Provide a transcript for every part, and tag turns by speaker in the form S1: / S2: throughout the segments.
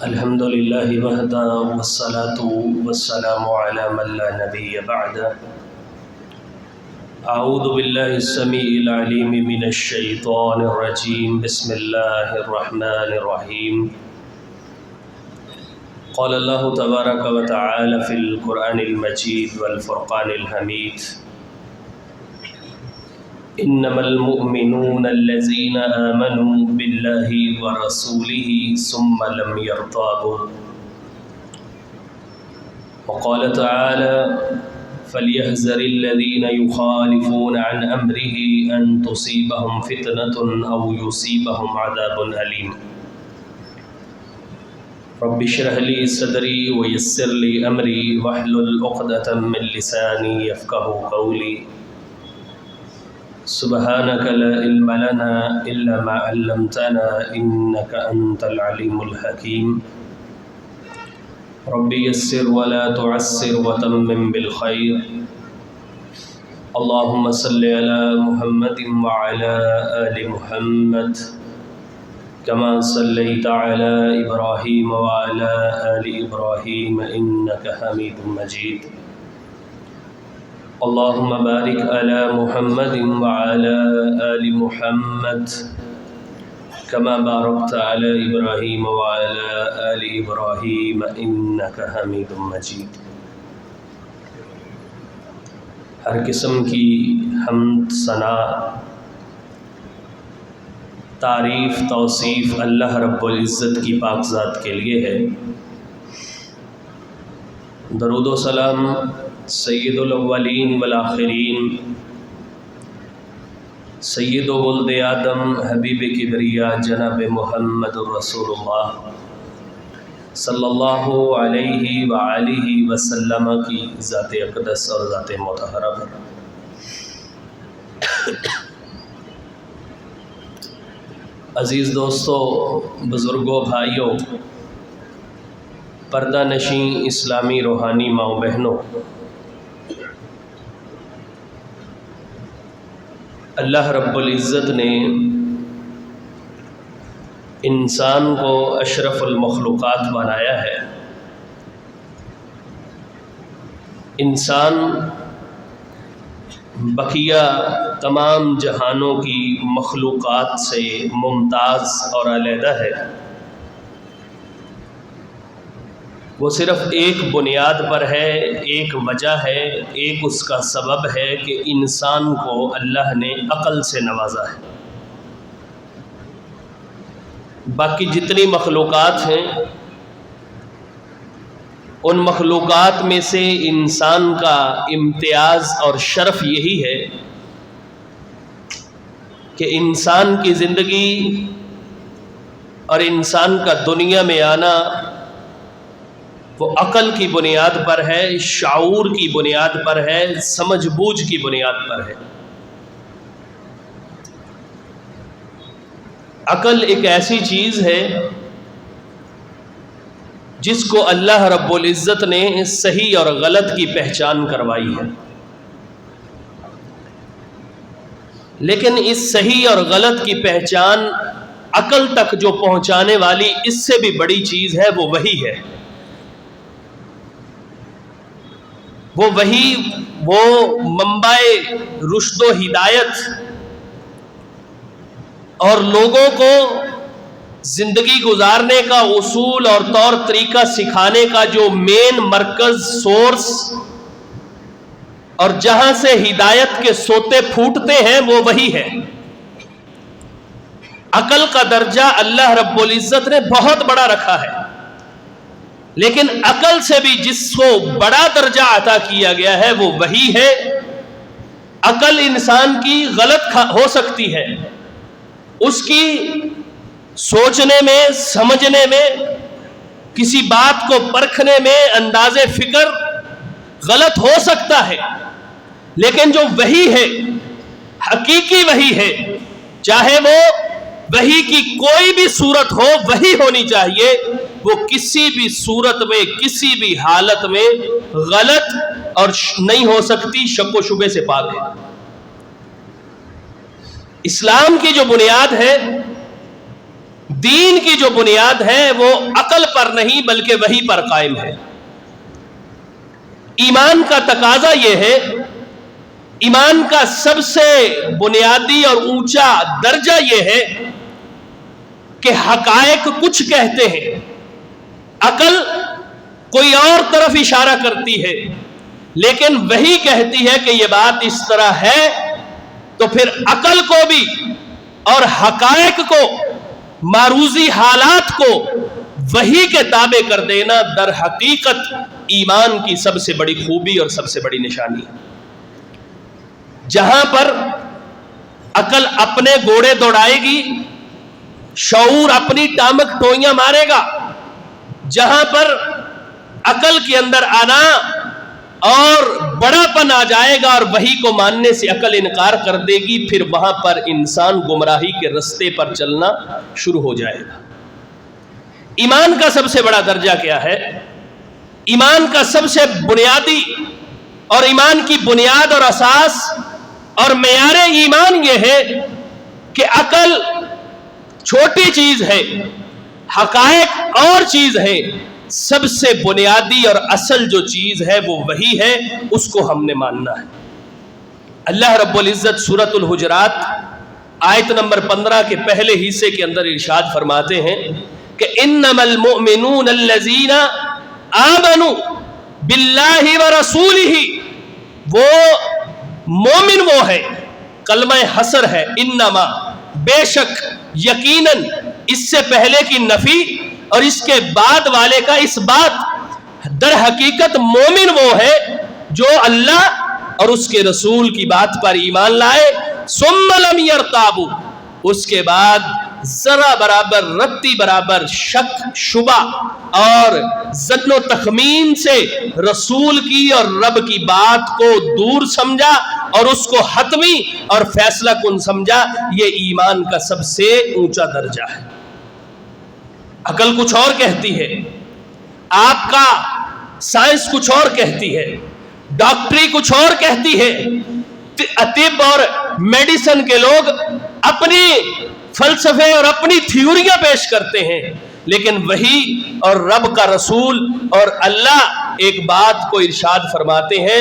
S1: الحمد لله وحده والصلاة والسلام على من لا نبي بعده. أعوذ بالله السميع العليم من الشيطان الرجيم. بسم الله الرحمن الرحيم. قال الله تبارك وتعالى في القرآن المجيد والفرقان الحميد: إنما المؤمنون الذين آمنوا بالله ورسوله ثم لم يرتابوا. وقال تعالى: فليحذر الذين يخالفون عن أمره أن تصيبهم فتنة أو يصيبهم عذاب أليم. رب اشرح لي صدري ويسر لي أمري واحلل عقدة من لساني يفقهوا قولي. سبحانك لا علم لنا إلا ما علمتنا إنك أنت العليم الحكيم. رب يسر ولا تعسر وتمم بالخير. اللهم صل على محمد وعلى آل محمد كما صليت على إبراهيم وعلى آل إبراهيم إنك حميد مجيد. اللهم بارك على محمد وعلى آل محمد كما باركت على إبراهيم وعلى آل إبراهيم إنك حميد مجيد. ہر قسم کی حمد ثنا تعریف توصیف اللہ رب العزت کی پاک ذات کے لیے ہے. درود و سلام سید الاولین والآخرین سید ولد آدم حبیب کبریا جناب محمد رسول اللہ صلی اللہ علیہ وآلہ وسلم کی ذات اقدس اور ذات مطہرہ پر. عزیز دوستو، بزرگوں، بھائیوں، پردہ نشین اسلامی روحانی ماؤں بہنوں، اللہ رب العزت نے انسان کو اشرف المخلوقات بنایا ہے. انسان بقیہ تمام جہانوں کی مخلوقات سے ممتاز اور علیحدہ ہے. وہ صرف ایک بنیاد پر ہے، ایک وجہ ہے، ایک اس کا سبب ہے کہ انسان کو اللہ نے عقل سے نوازا ہے. باقی جتنی مخلوقات ہیں ان مخلوقات میں سے انسان کا امتیاز اور شرف یہی ہے کہ انسان کی زندگی اور انسان کا دنیا میں آنا وہ عقل کی بنیاد پر ہے، شعور کی بنیاد پر ہے، سمجھ بوجھ کی بنیاد پر ہے. عقل ایک ایسی چیز ہے جس کو اللہ رب العزت نے صحیح اور غلط کی پہچان کروائی ہے. لیکن اس صحیح اور غلط کی پہچان عقل تک جو پہنچانے والی اس سے بھی بڑی چیز ہے، وہ وحی ہے. وہ وحی، وہ منبع رشد و ہدایت اور لوگوں کو زندگی گزارنے کا اصول اور طور طریقہ سکھانے کا جو مین مرکز، سورس اور جہاں سے ہدایت کے سوتے پھوٹتے ہیں وہ وہی ہے. عقل کا درجہ اللہ رب العزت نے بہت بڑا رکھا ہے، لیکن عقل سے بھی جس کو بڑا درجہ عطا کیا گیا ہے وہ وہی ہے. عقل انسان کی غلط ہو سکتی ہے، اس کی سوچنے میں، سمجھنے میں، کسی بات کو پرکھنے میں انداز فکر غلط ہو سکتا ہے، لیکن جو وحی ہے، حقیقی وحی ہے، چاہے وہ وحی کی کوئی بھی صورت ہو، وحی ہونی چاہیے. وہ کسی بھی صورت میں، کسی بھی حالت میں غلط اور نہیں ہو سکتی، شک و شبے سے پاک ہے. اسلام کی جو بنیاد ہے دین کی جو بنیاد ہے وہ عقل پر نہیں بلکہ وحی پر قائم ہے۔ ایمان کا تقاضا یہ ہے، ایمان کا سب سے بنیادی اور اونچا درجہ یہ ہے کہ حقائق کچھ کہتے ہیں، عقل کوئی اور طرف اشارہ کرتی ہے، لیکن وہی کہتی ہے کہ یہ بات اس طرح ہے، تو پھر عقل کو بھی اور حقائق کو، معروضی حالات کو وہی کے تابع کر دینا در حقیقت ایمان کی سب سے بڑی خوبی اور سب سے بڑی نشانی ہے۔ جہاں پر عقل اپنے گھوڑے دوڑائے گی، شعور اپنی ٹامک ٹوئیاں مارے گا، جہاں پر عقل کے اندر آنا اور بڑا پن آ جائے گا اور وحی کو ماننے سے عقل انکار کر دے گی، پھر وہاں پر انسان گمراہی کے رستے پر چلنا شروع ہو جائے گا۔ ایمان کا سب سے بڑا درجہ کیا ہے؟ ایمان کا سب سے بنیادی اور ایمان کی بنیاد اور اساس اور معیار ایمان یہ ہے کہ عقل چھوٹی چیز ہے، حقائق اور چیز ہے، سب سے بنیادی اور اصل جو چیز ہے وہ وہی ہے، اس کو ہم نے ماننا ہے۔ اللہ رب العزت سورۃ الحجرات آیت نمبر 15 کے پہلے حصے کے اندر ارشاد فرماتے ہیں کہ انما المؤمنون الذین آمنوا باللہ ورسولہ، وہ مومن وہ ہے، کلمہ حصر ہے، انما بے شک، یقیناً، اس سے پہلے کی نفی اور اس کے بعد والے کا اس بات، در حقیقت مومن وہ ہے جو اللہ اور اس کے رسول کی بات پر ایمان لائے، ثم لم یرتابوا، اس کے بعد ذرا برابر، رتی برابر شک، شبہ اور ظن و تخمین سے رسول کی اور رب کی بات کو دور سمجھا اور اس کو حتمی اور فیصلہ کن سمجھا، یہ ایمان کا سب سے اونچا درجہ ہے۔ عقل کچھ اور کہتی ہے، آپ کا سائنس کچھ اور کہتی ہے، ڈاکٹری کچھ اور کہتی ہے، طب اور میڈیسن کے لوگ اپنی فلسفے اور اپنی تھیوریاں پیش کرتے ہیں، لیکن وہی اور رب کا رسول اور اللہ ایک بات کو ارشاد فرماتے ہیں۔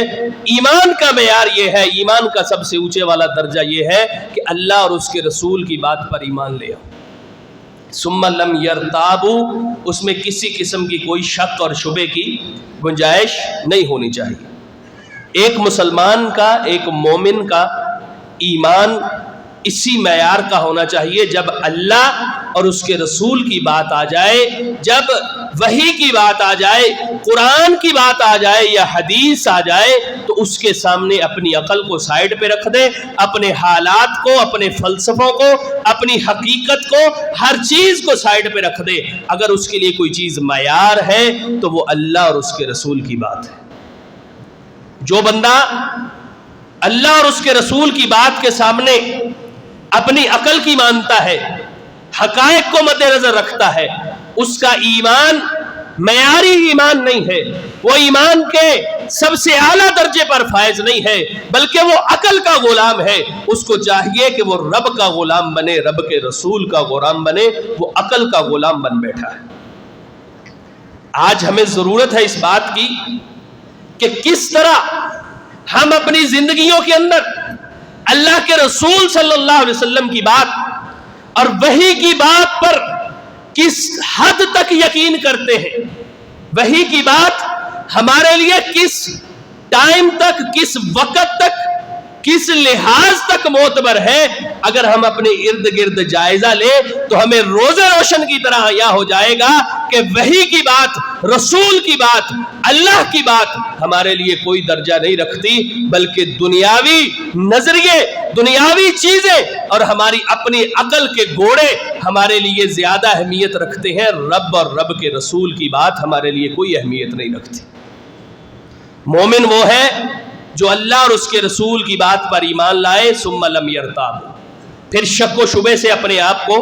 S1: ایمان کا معیار یہ ہے، ایمان کا سب سے اونچے والا درجہ یہ ہے کہ اللہ اور اس کے رسول کی بات پر ایمان لے آؤ۔ ثم لم یرتابوا، اس میں کسی قسم کی کوئی شک اور شبے کی گنجائش نہیں ہونی چاہیے۔ ایک مسلمان کا، ایک مومن کا ایمان اسی معیار کا ہونا چاہیے، جب اللہ اور اس کے رسول کی بات آ جائے، جب وحی کی بات آ جائے، قرآن کی بات آ جائے یا حدیث آ جائے، تو اس کے سامنے اپنی عقل کو سائیڈ پہ رکھ دے، اپنے حالات کو، اپنے فلسفوں کو، اپنی حقیقت کو، ہر چیز کو سائیڈ پہ رکھ دے۔ اگر اس کے لیے کوئی چیز معیار ہے تو وہ اللہ اور اس کے رسول کی بات ہے۔ جو بندہ اللہ اور اس کے رسول کی بات کے سامنے اپنی عقل کی مانتا ہے، حقائق کو مد نظر رکھتا ہے، اس کا ایمان معیاری ایمان نہیں ہے، وہ ایمان کے سب سے اعلیٰ درجے پر فائز نہیں ہے، بلکہ وہ عقل کا غلام ہے۔ اس کو چاہیے کہ وہ رب کا غلام بنے، رب کے رسول کا غلام بنے، وہ عقل کا غلام بن بیٹھا ہے۔ آج ہمیں ضرورت ہے اس بات کی کہ کس طرح ہم اپنی زندگیوں کے اندر اللہ کے رسول صلی اللہ علیہ وسلم کی بات اور وحی کی بات پر کس حد تک یقین کرتے ہیں، وحی کی بات ہمارے لیے کس ٹائم تک، کس وقت تک، کس لحاظ تک معتبر ہے۔ اگر ہم اپنے ارد گرد جائزہ لیں تو ہمیں روز روشن کی طرح عیاں ہو جائے گا کہ وحی کی بات، رسول کی بات، اللہ کی بات ہمارے لیے کوئی درجہ نہیں رکھتی، بلکہ دنیاوی نظریے، دنیاوی چیزیں اور ہماری اپنی عقل کے گھوڑے ہمارے لیے زیادہ اہمیت رکھتے ہیں۔ رب اور رب کے رسول کی بات ہمارے لیے کوئی اہمیت نہیں رکھتی۔ مومن وہ ہے جو اللہ اور اس کے رسول کی بات پر ایمان لائے، ثم لم یرتابوا، پھر شک و شبے سے اپنے آپ کو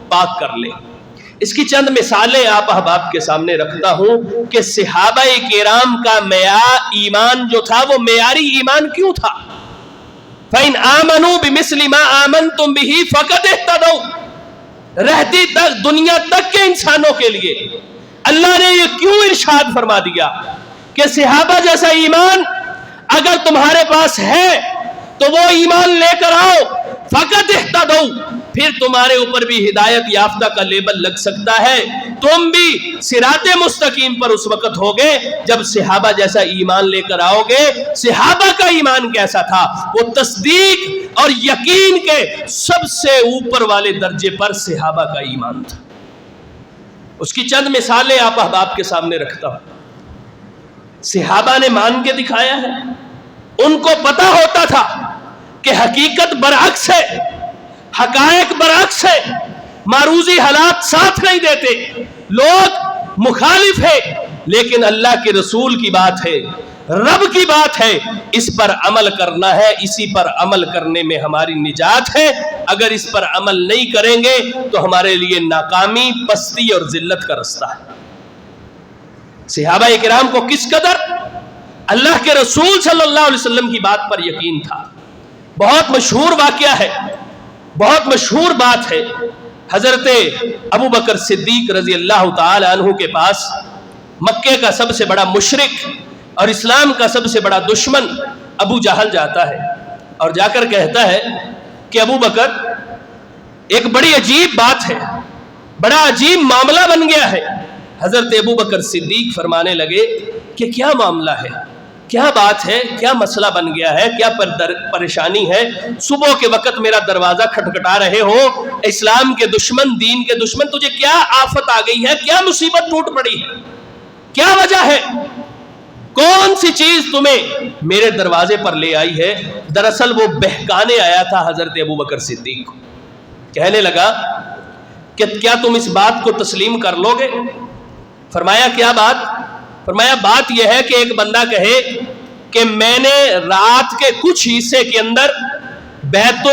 S1: پاک کر لے۔ اس کی چند مثالیں آپ احباب کے سامنے رکھتا ہوں کہ صحابہ کرام کا معیار ایمان جو تھا وہ معیاری ایمان کیوں تھا۔ فَإِنْ آمَنُوا بِمِثْلِ مَا آمَنْتُمْ بِهِ فَقَدْ اهْتَدَوْا، رہتی تک دنیا تک کے انسانوں کے لیے اللہ نے یہ کیوں ارشاد فرما دیا کہ صحابہ جیسا ایمان اگر تمہارے پاس ہے تو وہ ایمان لے کر آؤ، فقط اہتدوا، پھر تمہارے اوپر بھی ہدایت یافتہ کا لیبل لگ سکتا ہے، تم بھی صراط مستقیم پر اس وقت ہوگے جب صحابہ جیسا ایمان لے کر آؤ گے۔ صحابہ کا ایمان کیسا تھا؟ وہ تصدیق اور یقین کے سب سے اوپر والے درجے پر صحابہ کا ایمان تھا۔ اس کی چند مثالیں آپ احباب کے سامنے رکھتا ہوں۔ صحابہ نے مان کے دکھایا ہے، ان کو پتا ہوتا تھا کہ حقیقت برعکس ہے، حقائق برعکس ہے، معروضی حالات ساتھ نہیں دیتے، لوگ مخالف ہے، لیکن اللہ کے رسول کی بات ہے، رب کی بات ہے، اس پر عمل کرنا ہے، اسی پر عمل کرنے میں ہماری نجات ہے۔ اگر اس پر عمل نہیں کریں گے تو ہمارے لیے ناکامی، پستی اور ذلت کا رستہ ہے۔ صحابہ کرام کو کس قدر اللہ کے رسول صلی اللہ علیہ وسلم کی بات پر یقین تھا۔ بہت مشہور واقعہ ہے، بہت مشہور بات ہے۔ حضرت ابو بکر صدیق رضی اللہ تعالی عنہ کے پاس مکے کا سب سے بڑا مشرک اور اسلام کا سب سے بڑا دشمن ابو جہل جاتا ہے اور جا کر کہتا ہے کہ ابو بکر، ایک بڑی عجیب بات ہے، بڑا عجیب معاملہ بن گیا ہے۔ حضرت ابو بکر صدیق فرمانے لگے کہ کیا معاملہ ہے، کیا بات ہے، کیا مسئلہ بن گیا ہے، کیا پریشانی ہے؟ صبح کے وقت میرا دروازہ کھٹکھٹا رہے ہو، اسلام کے دشمن، دین کے دشمن، تجھے کیا آفت آ گئی ہے، کیا مصیبت ٹوٹ پڑی ہے، کیا وجہ ہے، کون سی چیز تمہیں میرے دروازے پر لے آئی ہے؟ دراصل وہ بہکانے آیا تھا حضرت ابو بکر صدیق کو۔ کہنے لگا کہ کیا تم اس بات کو تسلیم کر لو گے؟ فرمایا کیا بات؟ فرمایا بات یہ ہے کہ ایک بندہ کہے کہ میں نے رات کے کچھ حصے کے اندر بیت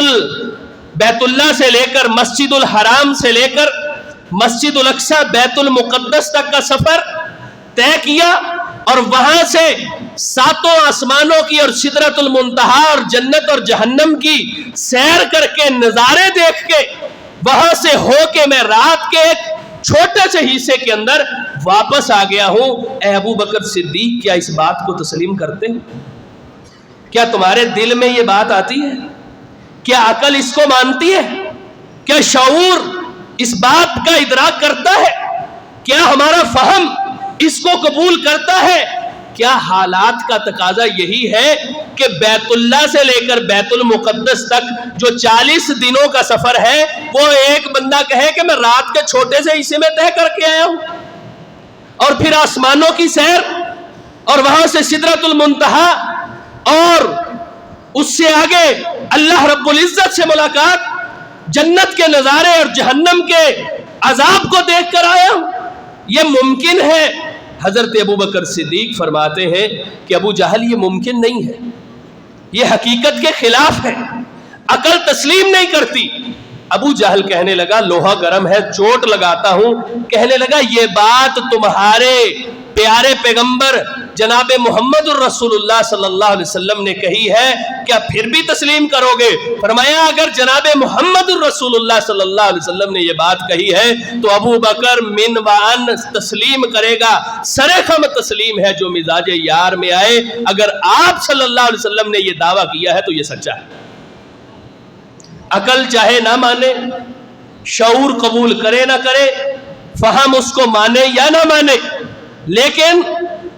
S1: اللہ سے لے کر مسجد الحرام سے لے کر مسجد الاقصی بیت المقدس تک کا سفر طے کیا اور وہاں سے ساتوں آسمانوں کی اور سدرۃ المنتہا اور جنت اور جہنم کی سیر کر کے نظارے دیکھ کے وہاں سے ہو کے میں رات کے ایک چھوٹے سے حصے کے اندر واپس آ گیا ہوں۔ اے ابو بکر صدیق، کیا اس بات کو تسلیم کرتے ہو؟ کیا تمہارے دل میں یہ بات آتی ہے؟ کیا عقل اس کو مانتی ہے؟ کیا شعور اس بات کا ادراک کرتا ہے؟ کیا ہمارا فہم اس کو قبول کرتا ہے؟ کیا حالات کا تقاضا یہی ہے کہ بیت اللہ سے لے کر بیت المقدس تک جو 40 دنوں کا سفر ہے وہ ایک بندہ کہے کہ میں رات کے چھوٹے سے حصے میں طے کر کے آیا ہوں، اور پھر آسمانوں کی سیر اور وہاں سے سدرۃ المنتہا اور اس سے آگے اللہ رب العزت سے ملاقات، جنت کے نظارے اور جہنم کے عذاب کو دیکھ کر آیا ہوں؟ یہ ممکن ہے؟ حضرت ابو بکر صدیق فرماتے ہیں کہ ابو جہل یہ ممکن نہیں ہے، یہ حقیقت کے خلاف ہے، عقل تسلیم نہیں کرتی۔ ابو جہل کہنے لگا لوہا گرم ہے، چوٹ لگاتا ہوں۔ کہنے لگا یہ بات تمہارے پیارے پیغمبر جناب محمد الرسول اللہ صلی اللہ علیہ وسلم نے کہی ہے، کیا پھر بھی تسلیم کرو گے؟ فرمایا اگر جناب محمد الرسول اللہ صلی اللہ علیہ وسلم نے یہ بات کہی ہے تو ابو بکر من وعن تسلیم کرے گا، سرخم تسلیم ہے جو مزاج یار میں آئے۔ اگر آپ صلی اللہ علیہ وسلم نے یہ دعویٰ کیا ہے تو یہ سچا ہے۔ عقل چاہے نہ مانے، شعور قبول کرے نہ کرے، فہم اس کو مانے یا نہ مانے، لیکن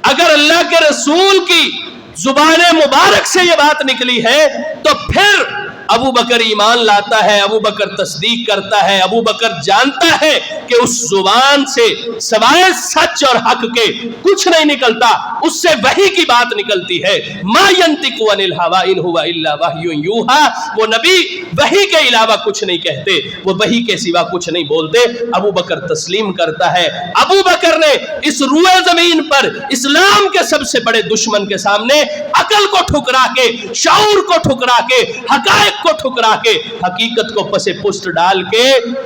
S1: اگر اللہ کے رسول کی زبان مبارک سے یہ بات نکلی ہے تو پھر ابو بکر ایمان لاتا ہے، ابو بکر تصدیق کرتا ہے، ابو بکر جانتا ہے کہ اس زبان سے سوائے سچ اور حق کے کچھ نہیں نکلتا، اس سے وحی کی بات نکلتی ہے۔ ما ینطق عن الہوی ان ہوا الا وحی یوحی، وہ نبی وحی کے علاوہ کچھ نہیں کہتے، وہ وحی کے سوا کچھ نہیں بولتے۔ ابو بکر تسلیم کرتا ہے۔ ابو بکر نے اس روئے زمین پر اسلام کے سب سے بڑے دشمن کے سامنے عقل کو ٹھکرا کے، شعور کو ٹھکرا کے، حقائق حق کو ٹھکرا کے حقیقت کو پس پشت ڈال کے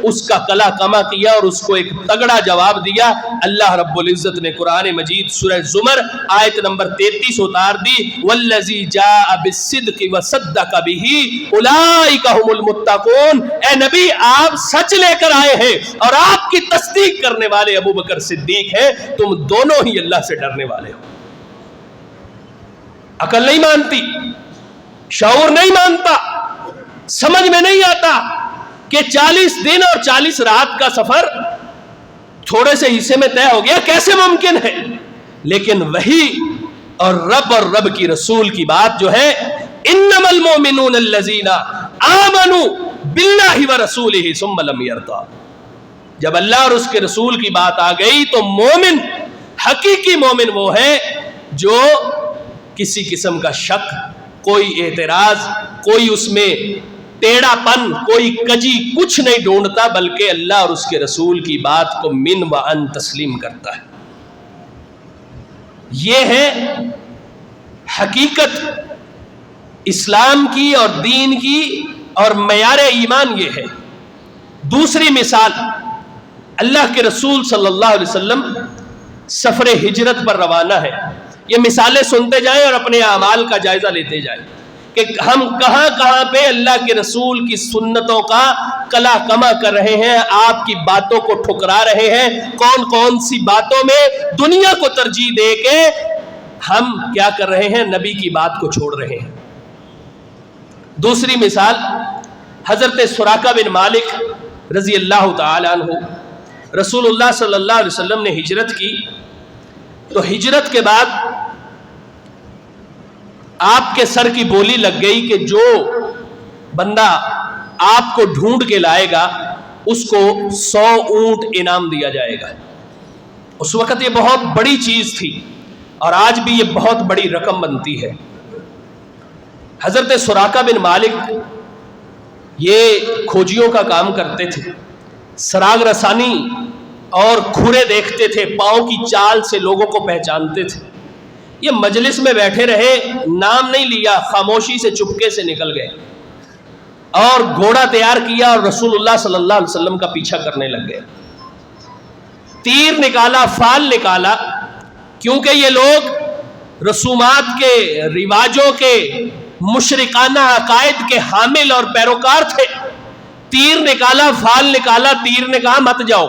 S1: اس کا کلا کما کیا اور اس کو ایک تگڑا جواب دیا. اللہ رب العزت نے قرآن مجید سورہ زمر آیت نمبر 33 اتار دی, والذی جاء بالصدق وصدق به اولئک هم المتقون. اے نبی آپ سچ لے کر آئے ہیں اور آپ کی تصدیق کرنے والے ابو بکر صدیق ہیں, تم دونوں ہی اللہ سے ڈرنے والے ہو. عقل نہیں مانتی, شعور نہیں مانتا, سمجھ میں نہیں آتا کہ 40 دن اور 40 رات کا سفر تھوڑے سے حصے میں طے ہو گیا, کیسے ممکن ہے؟ لیکن وہی اور رب کی رسول کی بات جو ہے, انما المؤمنون الذین آمنوا باللہ ورسولہ ثم لم یرتابوا. جب اللہ اور اس کے رسول کی بات آ گئی تو مومن, حقیقی مومن وہ ہے جو کسی قسم کا شک, کوئی اعتراض, کوئی اس میں ٹیڑھا پن, کوئی کجی کچھ نہیں ڈھونڈتا, بلکہ اللہ اور اس کے رسول کی بات کو من و ان تسلیم کرتا ہے. یہ ہے حقیقت اسلام کی اور دین کی, اور معیار ایمان یہ ہے. دوسری مثال, اللہ کے رسول صلی اللہ علیہ وسلم سفر ہجرت پر روانہ ہے. یہ مثالیں سنتے جائیں اور اپنے اعمال کا جائزہ لیتے جائیں کہ ہم کہاں کہاں پہ اللہ کے رسول کی سنتوں کا کلا کما کر رہے ہیں, آپ کی باتوں کو ٹھکرا رہے ہیں, کون کون سی باتوں میں دنیا کو ترجیح دے کے ہم کیا کر رہے ہیں, نبی کی بات کو چھوڑ رہے ہیں. دوسری مثال, حضرت سراقہ بن مالک رضی اللہ تعالی عنہ, رسول اللہ صلی اللہ علیہ وسلم نے ہجرت کی, تو ہجرت کے بعد آپ کے سر کی بولی لگ گئی کہ جو بندہ آپ کو ڈھونڈ کے لائے گا اس کو 100 اونٹ انعام دیا جائے گا. اس وقت یہ بہت بڑی چیز تھی اور آج بھی یہ بہت بڑی رقم بنتی ہے. حضرت سراقہ بن مالک یہ کھوجیوں کا کام کرتے تھے, سراغ رسانی اور کھرے دیکھتے تھے, پاؤں کی چال سے لوگوں کو پہچانتے تھے. یہ مجلس میں بیٹھے رہے, نام نہیں لیا, خاموشی سے چپکے سے نکل گئے اور گھوڑا تیار کیا اور رسول اللہ صلی اللہ علیہ وسلم کا پیچھا کرنے لگ گئے. تیر نکالا, فال نکالا, کیونکہ یہ لوگ رسومات کے, رواجوں کے, مشرکانہ عقائد کے حامل اور پیروکار تھے. تیر نکالا, فال نکالا, تیر نے کہا مت جاؤ,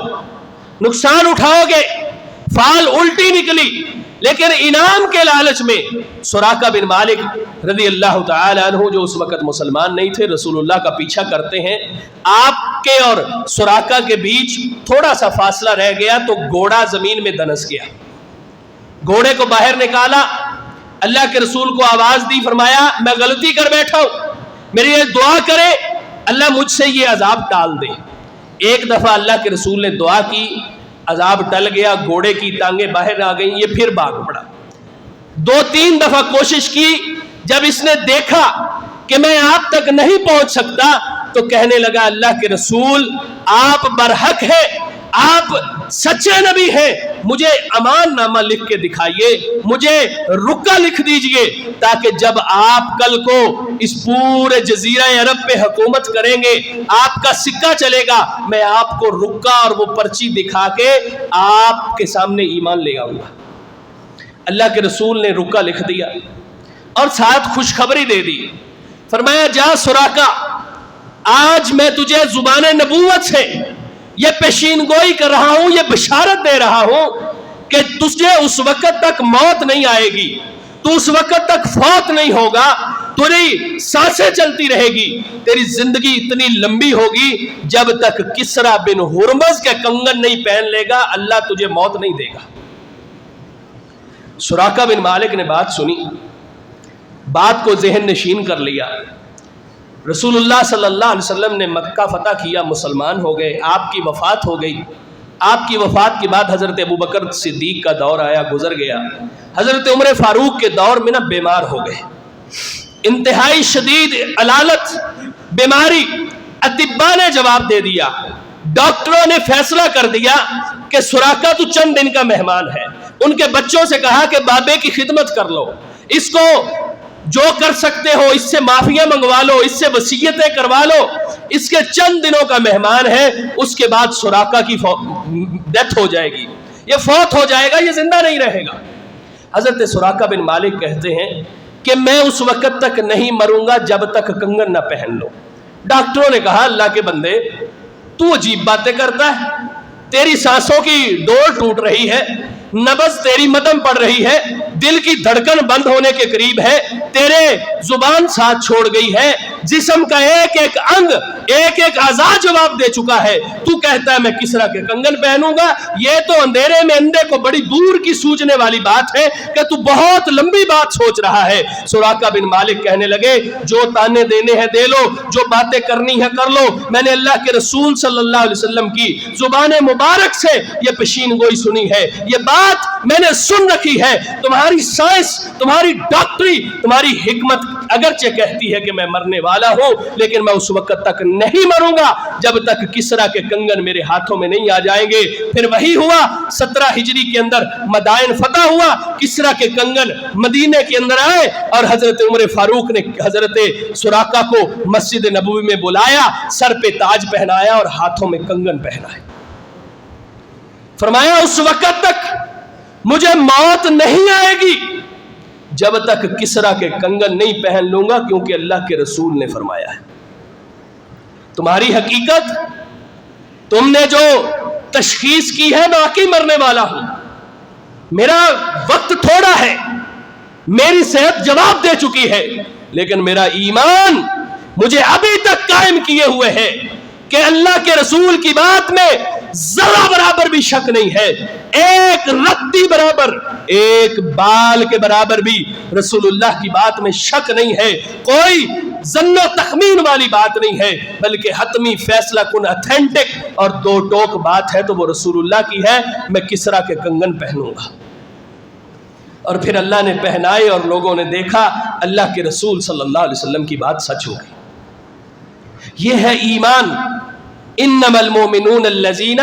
S1: نقصان اٹھاؤ گے. فال الٹی نکلی, لیکن انعام کے لالچ میں سراقہ بن مالک رضی اللہ تعالی عنہ, جو اس وقت مسلمان نہیں تھے, رسول اللہ کا پیچھا کرتے ہیں. آپ کے اور سراقہ کے بیچ تھوڑا سا فاصلہ رہ گیا تو گھوڑا زمین میں دنس گیا. گھوڑے کو باہر نکالا, اللہ کے رسول کو آواز دی, فرمایا میں غلطی کر بیٹھا ہوں, میری یہ دعا کرے اللہ مجھ سے یہ عذاب ٹال دے. ایک دفعہ اللہ کے رسول نے دعا کی, عذاب ٹل گیا, گھوڑے کی ٹانگیں باہر آ گئیں, یہ پھر بھاگ پڑا. 2-3 دفعہ کوشش کی, جب اس نے دیکھا کہ میں آپ تک نہیں پہنچ سکتا تو کہنے لگا اللہ کے رسول آپ برحق ہے, آپ سچے نبی ہیں, مجھے امان نامہ لکھ کے دکھائیے, مجھے رکا لکھ دیجئے, تاکہ جب آپ کل کو اس پورے جزیرہ عرب پہ حکومت کریں گے, آپ کا سکہ چلے گا, میں آپ کو رکا اور وہ پرچی دکھا کے آپ کے سامنے ایمان لے آؤں گا. اللہ کے رسول نے رکا لکھ دیا اور ساتھ خوشخبری دے دی. فرمایا جا سراقہ, آج میں تجھے زبان نبوت سے یہ پیشین گوئی کر رہا ہوں, یہ بشارت دے رہا ہوں کہ تجھے اس وقت تک موت نہیں آئے گی, تو اس وقت تک فوت نہیں ہوگا, تیری سانسیں چلتی رہے گی, تیری زندگی اتنی لمبی ہوگی جب تک کسرا بن ہرمز کے کنگن نہیں پہن لے گا, اللہ تجھے موت نہیں دے گا. سراقہ بن مالک نے بات سنی, بات کو ذہن نشین کر لیا. رسول اللہ صلی اللہ علیہ وسلم نے مکہ فتح کیا, مسلمان ہو گئے, آپ کی وفات ہو گئی. آپ کی وفات کے بعد حضرت ابوبکر صدیق کا دور آیا, گزر گیا. حضرت عمر فاروق کے دور میں بیمار ہو گئے, انتہائی شدید علالت بیماری. اطباء نے جواب دے دیا, ڈاکٹروں نے فیصلہ کر دیا کہ سراقہ تو چند دن کا مہمان ہے. ان کے بچوں سے کہا کہ بابے کی خدمت کر لو, اس کو جو کر سکتے ہو اس سے معافیاں منگوا لو، اس سے وصیتیں کروا لو، اس کے چند دنوں کا مہمان ہے، اس کے بعد سراقہ کی ڈیتھ ہو جائے گی، یہ فوت ہو جائے گا، یہ زندہ نہیں رہے گا۔ حضرت سراقہ بن مالک کہتے ہیں کہ میں اس وقت تک نہیں مروں گا جب تک کنگن نہ پہن لو۔ ڈاکٹروں نے کہا اللہ کے بندے تو عجیب باتیں کرتا ہے، تیری سانسوں کی ڈور ٹوٹ رہی ہے، نبض تیری مدم پڑ رہی ہے، دل کی دھڑکن بند ہونے کے قریب ہے، تیرے زبان ساتھ چھوڑ گئی ہے، جسم کا ایک ایک انگ ایک ایک اعضاء جواب دے چکا ہے، تو کہتا ہے میں کسرا کے کنگن پہنوں گا؟ یہ تو اندھیرے میں اندھے کو بڑی دور کی سوجنے والی بات ہے کہ تو بہت لمبی بات سوچ رہا ہے۔ سراقہ بن مالک کہنے لگے جو تانے دینے ہیں دے لو، جو باتیں کرنی ہے کر لو، میں نے اللہ کے رسول صلی اللہ علیہ وسلم کی زبان مبارک سے یہ پیشین گوئی سنی ہے، یہ بات میں نے سن رکھی ہے۔ تمہاری سائنس، تمہاری ڈاکٹری، تمہاری حکمت اگرچہ کہتی ہے کہ میں مرنے والا ہوں، لیکن میں اس وقت تک نہیں مروں گا جب تک کسرا کے کنگن میرے ہاتھوں میں نہیں آ جائیں گے۔ پھر وہی ہوا 17 ہجری کے اندر مدائن فتح ہوا، کسرا کے کنگن مدینے کے اندر آئے اور حضرت عمر فاروق نے حضرت سراقہ کو مسجد نبوی میں بلایا، سر پہ تاج پہنایا اور ہاتھوں میں کنگن پہنائے۔ فرمایا اس وقت تک مجھے موت نہیں آئے گی جب تک کسرا کے کنگن نہیں پہن لوں گا، کیونکہ اللہ کے رسول نے فرمایا ہے۔ تمہاری حقیقت، تم نے جو تشخیص کی ہے میں واقعی مرنے والا ہوں، میرا وقت تھوڑا ہے، میری صحت جواب دے چکی ہے، لیکن میرا ایمان مجھے ابھی تک قائم کیے ہوئے ہے کہ اللہ کے رسول کی بات میں ذرہ برابر بھی شک نہیں ہے، ایک رتی برابر، ایک بال کے برابر بھی رسول اللہ کی بات میں شک نہیں ہے، کوئی ظن و تخمین والی بات نہیں ہے، بلکہ حتمی فیصلہ کن اتھینٹک اور دو ٹوک بات ہے تو وہ رسول اللہ کی ہے۔ میں کسرا کے کنگن پہنوں گا۔ اور پھر اللہ نے پہنائے اور لوگوں نے دیکھا اللہ کے رسول صلی اللہ علیہ وسلم کی بات سچ ہو گئی۔ یہ ہے ایمان۔ انما المؤمنون الذین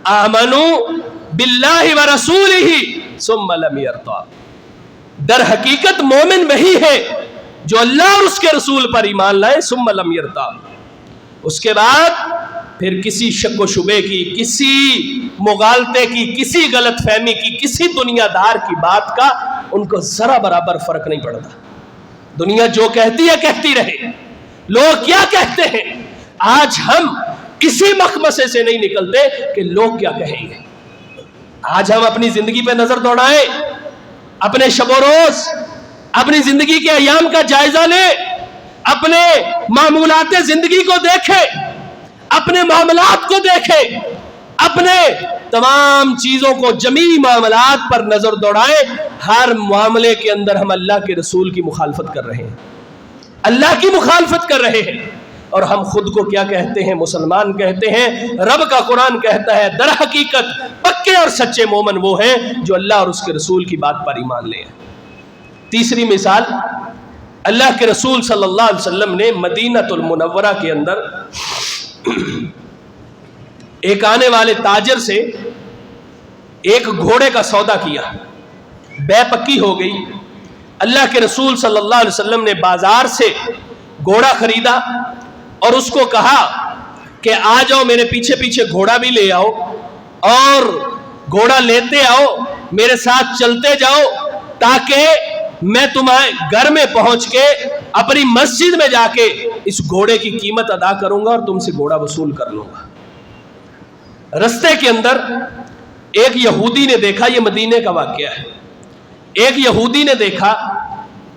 S1: آمنوا باللہ ورسولہ ثم لم یرتابوا۔ در حقیقت مومن وہی ہے جو اللہ اور اس کے رسول پر ایمان لائے، ثم لم یرتاب، اس کے بعد پھر کسی شک و شبے کی، کسی مغالطے کی، کسی غلط فہمی کی، کسی دنیا دار کی بات کا ان کو ذرا برابر فرق نہیں پڑتا۔ دنیا جو کہتی ہے کہتی رہے، لوگ کیا کہتے ہیں، آج ہم اسی مخمصے سے نہیں نکلتے کہ لوگ کیا کہیں گے۔ آج ہم اپنی زندگی پہ نظر دوڑائیں، اپنے شب و روز، اپنی زندگی کے ایام کا جائزہ لیں، اپنے معمولات زندگی کو دیکھیں، اپنے معاملات کو دیکھیں، اپنے تمام چیزوں کو، جمیع معاملات پر نظر دوڑائیں۔ ہر معاملے کے اندر ہم اللہ کے رسول کی مخالفت کر رہے ہیں، اللہ کی مخالفت کر رہے ہیں، اور ہم خود کو کیا کہتے ہیں؟ مسلمان کہتے ہیں۔ رب کا قرآن کہتا ہے در حقیقت پکے اور سچے مومن وہ ہیں جو اللہ اور اس کے رسول کی بات پر ایمان لے۔ تیسری مثال، اللہ کے رسول صلی اللہ علیہ وسلم نے مدینہ المنورہ کے اندر ایک آنے والے تاجر سے ایک گھوڑے کا سودا کیا، بے پکی ہو گئی۔ اللہ کے رسول صلی اللہ علیہ وسلم نے بازار سے گھوڑا خریدا اور اس کو کہا کہ آ جاؤ میرے پیچھے پیچھے گھوڑا بھی لے آؤ، اور گھوڑا لیتے آؤ، میرے ساتھ چلتے جاؤ، تاکہ میں تمہارے گھر میں پہنچ کے اپنی مسجد میں جا کے اس گھوڑے کی قیمت ادا کروں گا اور تم سے گھوڑا وصول کر لوں گا۔ رستے کے اندر ایک یہودی نے دیکھا، یہ مدینے کا واقعہ ہے، ایک یہودی نے دیکھا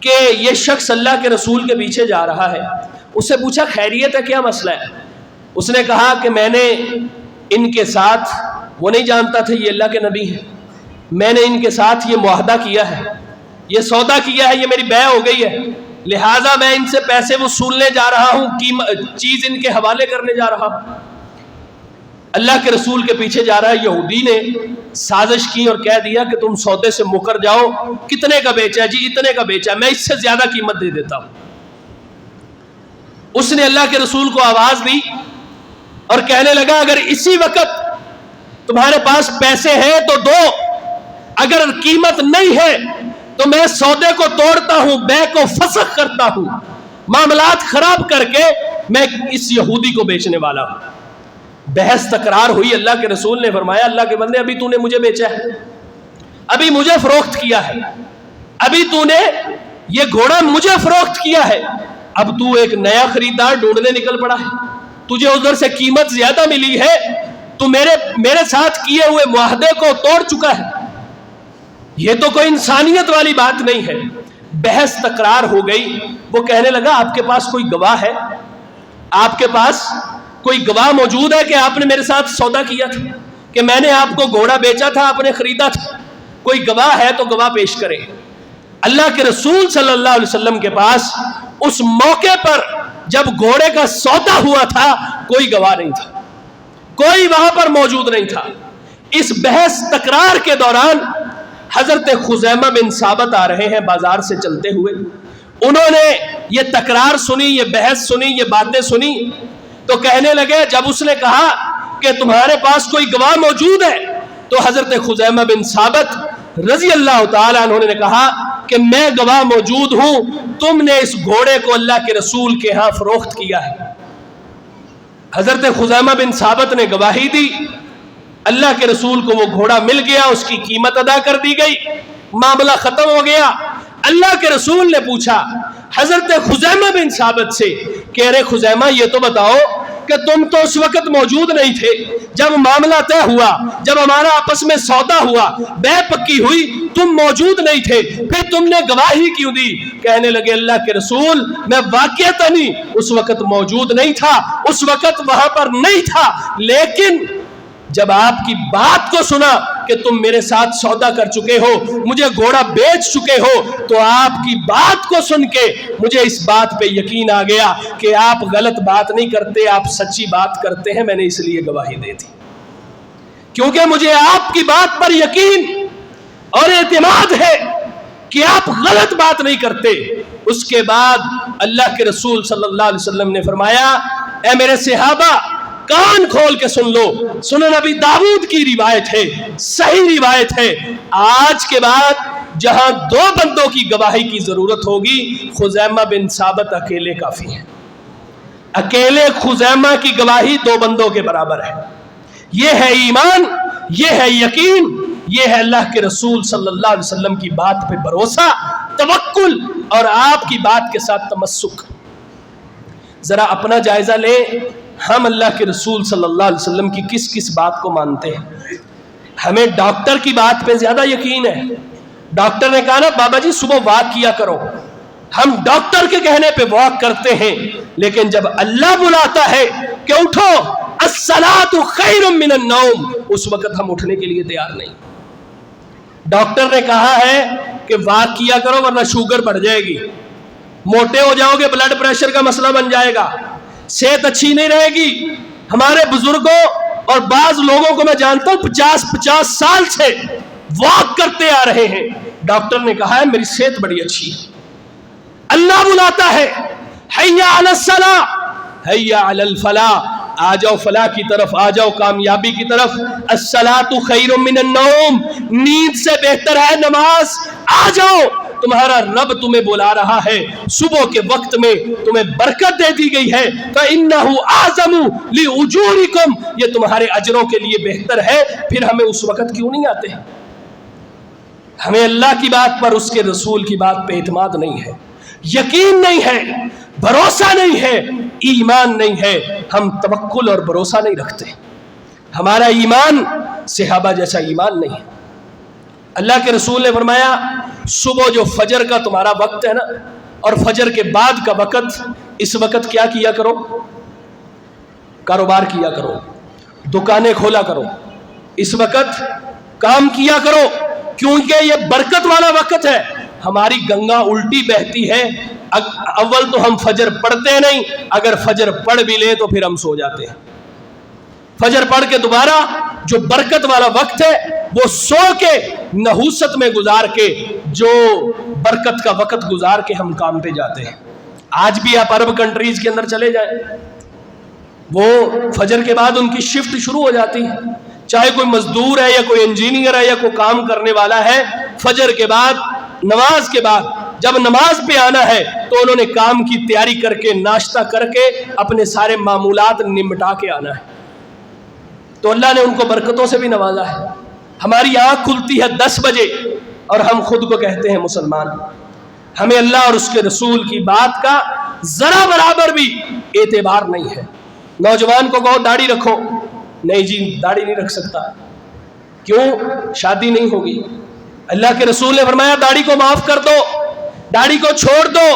S1: کہ یہ شخص اللہ کے رسول کے پیچھے جا رہا ہے۔ اس سے پوچھا خیریت ہے، کیا مسئلہ ہے؟ اس نے کہا کہ میں نے ان کے ساتھ، وہ نہیں جانتا تھا یہ اللہ کے نبی ہیں، میں نے ان کے ساتھ یہ معاہدہ کیا ہے، یہ سودا کیا ہے، یہ میری بیع ہو گئی ہے، لہٰذا میں ان سے پیسے وصولنے جا رہا ہوں، چیز ان کے حوالے کرنے جا رہا ہوں۔ اللہ کے رسول کے پیچھے جا رہا ہے۔ یہودی نے سازش کی اور کہہ دیا کہ تم سودے سے مکر جاؤ، کتنے کا بیچا ہے؟ جی اتنے کا بیچا ہے، میں اس سے زیادہ قیمت دے دیتا ہوں۔ اس نے اللہ کے رسول کو آواز دی اور کہنے لگا اگر اسی وقت تمہارے پاس پیسے ہیں تو دو، اگر قیمت نہیں ہے تو میں سودے کو توڑتا ہوں، بے کو فسخ کرتا ہوں، معاملات خراب کر کے میں اس یہودی کو بیچنے والا ہوں۔ بحث تکرار ہوئی، اللہ کے رسول نے فرمایا اللہ کے بندے ابھی تو نے مجھے بیچا ہے، ابھی مجھے فروخت کیا ہے، ابھی تو نے یہ گھوڑا مجھے فروخت کیا ہے، اب تو ایک نیا خریدار ڈھونڈنے نکل پڑا ہے، تجھے ادھر سے قیمت زیادہ ملی ہے، تو میرے ساتھ کیے ہوئے معاہدے کو توڑ چکا ہے۔ یہ تو کوئی انسانیت والی بات نہیں ہے۔ بحث تکرار ہو گئی، وہ کہنے لگا آپ کے پاس کوئی گواہ ہے؟ آپ کے پاس کوئی گواہ موجود ہے کہ آپ نے میرے ساتھ سودا کیا تھا، کہ میں نے آپ کو گھوڑا بیچا تھا، آپ نے خریدا تھا؟ کوئی گواہ ہے تو گواہ پیش کرے۔ اللہ کے رسول صلی اللہ علیہ وسلم کے پاس اس موقع پر جب گھوڑے کا سودا ہوا تھا کوئی گواہ نہیں تھا، کوئی وہاں پر موجود نہیں تھا۔ اس بحث تکرار کے دوران حضرت خزیمہ بن ثابت آ رہے ہیں بازار سے چلتے ہوئے، انہوں نے یہ تکرار سنی، یہ بحث سنی، یہ باتیں سنی، تو کہنے لگے، جب اس نے کہا کہ تمہارے پاس کوئی گواہ موجود ہے تو حضرت خزیمہ بن ثابت رضی اللہ تعالیٰ عنہ نے کہا کہ میں گواہ موجود ہوں، تم نے اس گھوڑے کو اللہ کے رسول کے ہاں فروخت کیا ہے۔ حضرت خزیمہ بن ثابت نے گواہی دی، اللہ کے رسول کو وہ گھوڑا مل گیا، اس کی قیمت ادا کر دی گئی، معاملہ ختم ہو گیا۔ اللہ کے رسول نے پوچھا حضرت خزیمہ بن ثابت سے کہ ارے خزیمہ یہ تو بتاؤ کہ تم تو اس وقت موجود نہیں تھے جب معاملہ طے ہوا، جب ہمارا آپس میں سودا ہوا، بے پکی ہوئی، تم موجود نہیں تھے، پھر تم نے گواہی کیوں دی؟ کہنے لگے اللہ کے رسول میں واقعتاً اس وقت موجود نہیں تھا، اس وقت وہاں پر نہیں تھا، لیکن جب آپ کی بات کو سنا کہ تم میرے ساتھ سودا کر چکے ہو، مجھے گھوڑا بیچ چکے ہو، تو آپ کی بات کو سن کے مجھے اس بات پہ یقین آ گیا کہ آپ غلط بات نہیں کرتے، آپ سچی بات کرتے ہیں، میں نے اس لیے گواہی دی تھی، کیونکہ مجھے آپ کی بات پر یقین اور اعتماد ہے کہ آپ غلط بات نہیں کرتے۔ اس کے بعد اللہ کے رسول صلی اللہ علیہ وسلم نے فرمایا، اے میرے صحابہ کان کھول کے سن لو، سنن نبی داؤد کی روایت ہے، صحیح روایت ہے، آج کے بعد جہاں دو بندوں کی گواہی کی ضرورت ہوگی، خزیمہ بن ثابت اکیلے کافی ہیں، اکیلے خزیمہ کی گواہی دو بندوں کے برابر ہے۔ یہ ہے ایمان، یہ ہے یقین، یہ ہے اللہ کے رسول صلی اللہ علیہ وسلم کی بات پہ بھروسہ، توکل اور آپ کی بات کے ساتھ تمسک۔ ذرا اپنا جائزہ لیں، ہم اللہ کے رسول صلی اللہ علیہ وسلم کی کس کس بات کو مانتے ہیں؟ ہمیں ڈاکٹر کی بات پہ زیادہ یقین ہے۔ ڈاکٹر نے کہا نا بابا جی صبح واک کیا کرو، ہم ڈاکٹر کے کہنے پہ واک کرتے ہیں، لیکن جب اللہ بلاتا ہے کہ اٹھو الصلاۃ خیر من النوم، اس وقت ہم اٹھنے کے لیے تیار نہیں۔ ڈاکٹر نے کہا ہے کہ واک کیا کرو ورنہ شوگر بڑھ جائے گی، موٹے ہو جاؤ گے، بلڈ پریشر کا مسئلہ بن جائے گا، صحت اچھی نہیں رہے گی۔ ہمارے بزرگوں اور بعض لوگوں کو میں جانتا ہوں 50 سال سے واک کرتے آ رہے ہیں، ڈاکٹر نے کہا ہے میری صحت بڑی اچھی ہے۔ اللہ بلاتا ہے حی علی الصلاۃ حی علی الفلاح، آ جاؤ فلاح کی طرف، آ جاؤ کامیابی کی طرف۔ الصلاۃ خیر من النوم، نیند سے بہتر ہے نماز، آ جاؤ تمہارا رب تمہیں بلا رہا ہے، صبح کے وقت میں تمہیں برکت دے دی گئی ہے، فَإِنَّهُ أَعْظَمُ لِأُجُورِكُمْ، یہ تمہارے اجروں کے لیے بہتر ہے۔ پھر ہمیں اس وقت کیوں نہیں آتے؟ ہمیں اللہ کی بات پر، اس کے رسول کی بات پہ اعتماد نہیں ہے، یقین نہیں ہے، بھروسہ نہیں ہے، ایمان نہیں ہے، ہم توکل اور بھروسہ نہیں رکھتے۔ ہمارا ایمان صحابہ جیسا ایمان نہیں ہے۔ اللہ کے رسول نے فرمایا صبح جو فجر کا تمہارا وقت ہے نا، اور فجر کے بعد کا وقت، اس وقت کیا کیا کرو؟ کاروبار کیا کرو، دکانیں کھولا کرو، اس وقت کام کیا کرو، کیونکہ یہ برکت والا وقت ہے۔ ہماری گنگا الٹی بہتی ہے، اول تو ہم فجر پڑھتے نہیں، اگر فجر پڑھ بھی لیں تو پھر ہم سو جاتے ہیں۔ فجر پڑھ کے دوبارہ جو برکت والا وقت ہے وہ سو کے نحوست میں گزار کے، جو برکت کا وقت گزار کے ہم کام پہ جاتے ہیں۔ آج بھی آپ عرب کنٹریز کے اندر چلے جائیں، وہ فجر کے بعد ان کی شفٹ شروع ہو جاتی ہے، چاہے کوئی مزدور ہے یا کوئی انجینئر ہے یا کوئی کام کرنے والا ہے، فجر کے بعد نماز کے بعد جب نماز پہ آنا ہے تو انہوں نے کام کی تیاری کر کے ناشتہ کر کے اپنے سارے معمولات نمٹا کے آنا ہے. تو اللہ نے ان کو برکتوں سے بھی نوازا ہے. ہماری آنکھ کھلتی ہے 10 بجے اور ہم خود کو کہتے ہیں مسلمان. ہمیں اللہ اور اس کے رسول کی بات کا ذرا برابر بھی اعتبار نہیں ہے. نوجوان کو کہو داڑھی رکھو، نہیں جی داڑھی نہیں رکھ سکتا. کیوں؟ شادی نہیں ہوگی. اللہ کے رسول نے فرمایا داڑھی کو معاف کر دو، داڑھی کو چھوڑ دو،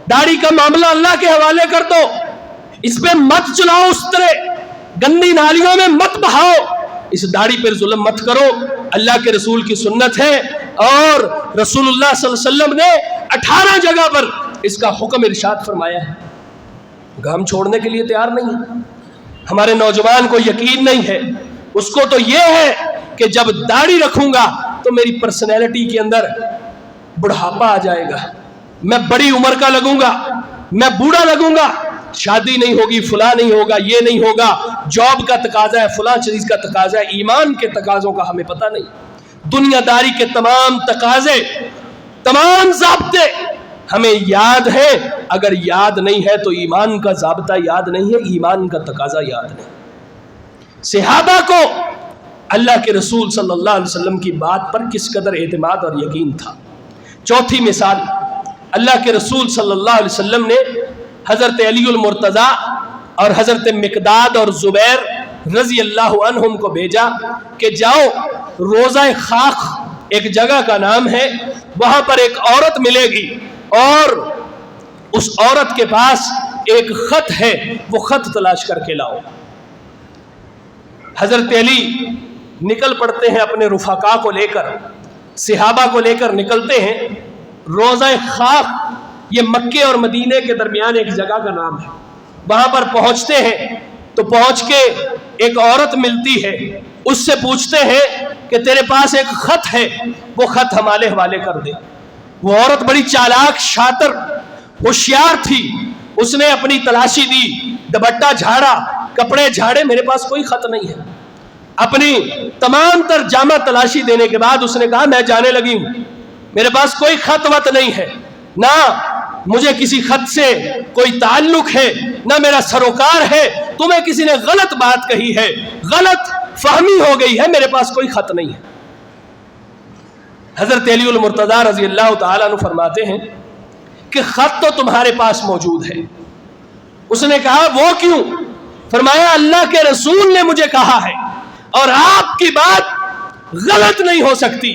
S1: داڑھی کا معاملہ اللہ کے حوالے کر دو، اس پہ مت چلاؤ، اس طرح گندی نالیوں میں مت بہاؤ، اس داڑھی پر ظلم مت کرو. اللہ کے رسول کی سنت ہے اور رسول اللہ صلی اللہ علیہ وسلم نے 18 جگہ پر اس کا حکم ارشاد فرمایا ہے. ہم چھوڑنے کے لیے تیار نہیں ہیں. ہمارے نوجوان کو یقین نہیں ہے، اس کو تو یہ ہے کہ جب داڑھی رکھوں گا تو میری پرسنالٹی کے اندر بڑھاپا آ جائے گا، میں بڑی عمر کا لگوں گا، میں بوڑھا لگوں گا، شادی نہیں ہوگی، فلاں نہیں ہوگا، یہ نہیں ہوگا، جاب کا تقاضا ہے، فلاں چیز کا تقاضا ہے. ایمان کے تقاضوں کا ہمیں پتہ نہیں. دنیا داری کے تمام تقاضے، تمام ضابطے ہمیں یاد ہے. اگر یاد نہیں ہے تو ایمان کا ضابطہ یاد نہیں ہے، ایمان کا تقاضا یاد نہیں. صحابہ کو اللہ کے رسول صلی اللہ علیہ وسلم کی بات پر کس قدر اعتماد اور یقین تھا. چوتھی مثال، اللہ کے رسول صلی اللہ علیہ وسلم نے حضرت علی المرتضیٰ اور حضرت مقداد اور زبیر رضی اللہ عنہم کو بھیجا کہ جاؤ روضہ خاخ ایک جگہ کا نام ہے، وہاں پر ایک عورت ملے گی اور اس عورت کے پاس ایک خط ہے، وہ خط تلاش کر کے لاؤ. حضرت علی نکل پڑتے ہیں اپنے رفقا کو لے کر، صحابہ کو لے کر نکلتے ہیں. روضہ خاخ یہ مکے اور مدینے کے درمیان ایک جگہ کا نام ہے. وہاں پر پہنچتے ہیں تو پہنچ کے ایک عورت ملتی ہے، اس سے پوچھتے ہیں کہ تیرے پاس ایک خط ہے، وہ خط ہمارے حوالے کر دے. وہ عورت بڑی چالاک، شاطر، ہوشیار تھی. اس نے اپنی تلاشی دی، دوپٹہ جھاڑا، کپڑے جھاڑے، میرے پاس کوئی خط نہیں ہے. اپنی تمام تر جامع تلاشی دینے کے بعد اس نے کہا میں جانے لگی ہوں، میرے پاس کوئی خط وط نہیں ہے، نہ مجھے کسی خط سے کوئی تعلق ہے، نہ میرا سروکار ہے. تمہیں کسی نے غلط بات کہی ہے، غلط فہمی ہو گئی ہے، میرے پاس کوئی خط نہیں ہے. حضرت علی المرتضیٰ رضی اللہ تعالیٰ عنہ فرماتے ہیں کہ خط تو تمہارے پاس موجود ہے. اس نے کہا وہ کیوں؟ فرمایا اللہ کے رسول نے مجھے کہا ہے اور آپ کی بات غلط نہیں ہو سکتی،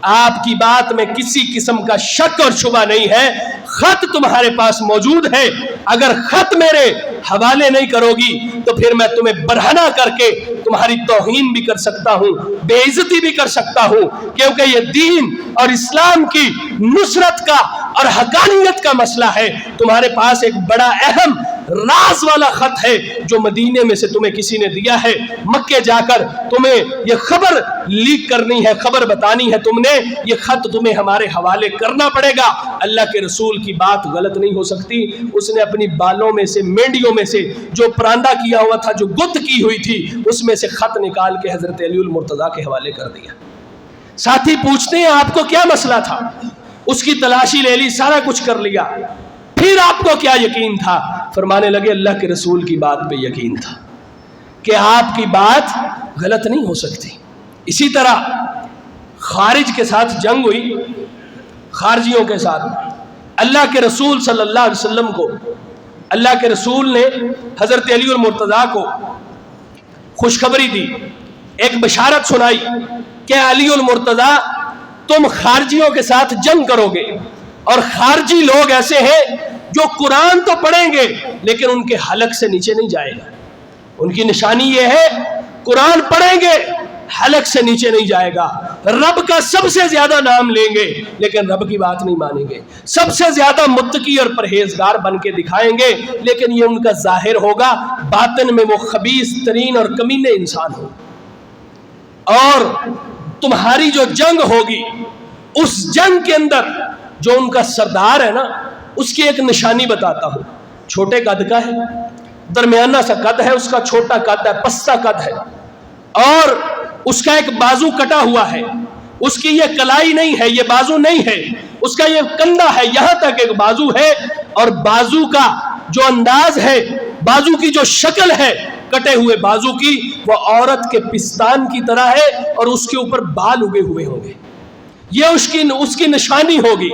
S1: آپ کی بات میں کسی قسم کا شک اور شبہ نہیں ہے، خط تمہارے پاس موجود ہے. اگر خط میرے حوالے نہیں کرو گی تو پھر میں تمہیں برہنہ کر کے تمہاری توہین بھی کر سکتا ہوں، بے عزتی بھی کر سکتا ہوں، کیونکہ یہ دین اور اسلام کی نصرت کا اور حقانیت کا مسئلہ ہے. تمہارے پاس ایک بڑا اہم راز والا خط ہے جو مدینے میں سے تمہیں کسی نے دیا ہے. مکے جا کر تمہیں یہ خبر لیک کرنی ہے، خبر بتانی ہے تم نے، یہ خط تمہیں ہمارے حوالے کرنا پڑے گا. اللہ کے رسول کی بات غلط نہیں ہو سکتی. اس نے اپنی بالوں میں سے، مینڈیوں میں سے جو پراندہ کیا ہوا تھا، جو گت کی ہوئی تھی، اس میں سے خط نکال کے حضرت علی المرتضیٰ کے حوالے کر دیا. ساتھی پوچھتے ہیں آپ کو کیا مسئلہ تھا؟ اس کی تلاشی لے لی، سارا کچھ کر لیا، پھر آپ کو کیا یقین تھا؟ فرمانے لگے اللہ کے رسول کی بات پہ یقین تھا کہ آپ کی بات غلط نہیں ہو سکتی. اسی طرح خارج کے ساتھ جنگ ہوئی، خارجیوں کے ساتھ. اللہ کے رسول صلی اللہ علیہ وسلم کو، اللہ کے رسول نے حضرت علی المرتضیٰ کو خوشخبری دی، ایک بشارت سنائی کہ علی المرتضیٰ تم خارجیوں کے ساتھ جنگ کرو گے، اور خارجی لوگ ایسے ہیں جو قرآن تو پڑھیں گے لیکن ان کے حلق سے نیچے نہیں جائے گا. ان کی نشانی یہ ہے قرآن پڑھیں گے، حلق سے نیچے نہیں جائے گا. رب کا سب سے زیادہ نام لیں گے لیکن رب کی بات نہیں مانیں گے. سب سے زیادہ متقی اور پرہیزگار بن کے دکھائیں گے لیکن یہ ان کا ظاہر ہوگا، باطن میں وہ خبیث ترین اور کمینے انسان ہو. اور تمہاری جو جنگ ہوگی، اس جنگ کے اندر جو ان کا سردار ہے نا، اس کی ایک نشانی بتاتا ہوں. چھوٹے قد کا ہے، درمیانہ سا قد ہے، اس کا چھوٹا قد ہے، پستہ قد ہے، اور اس کا ایک بازو کٹا ہوا ہے. اس کی یہ کلائی نہیں ہے، یہ بازو نہیں ہے، اس کا یہ کندھا ہے، یہاں تک ایک بازو ہے، اور بازو کا جو انداز ہے، بازو کی جو شکل ہے کٹے ہوئے بازو کی، وہ عورت کے پستان کی طرح ہے، اور اس کے اوپر بال اگے ہوئے ہوں گے، یہ اس کی نشانی ہوگی،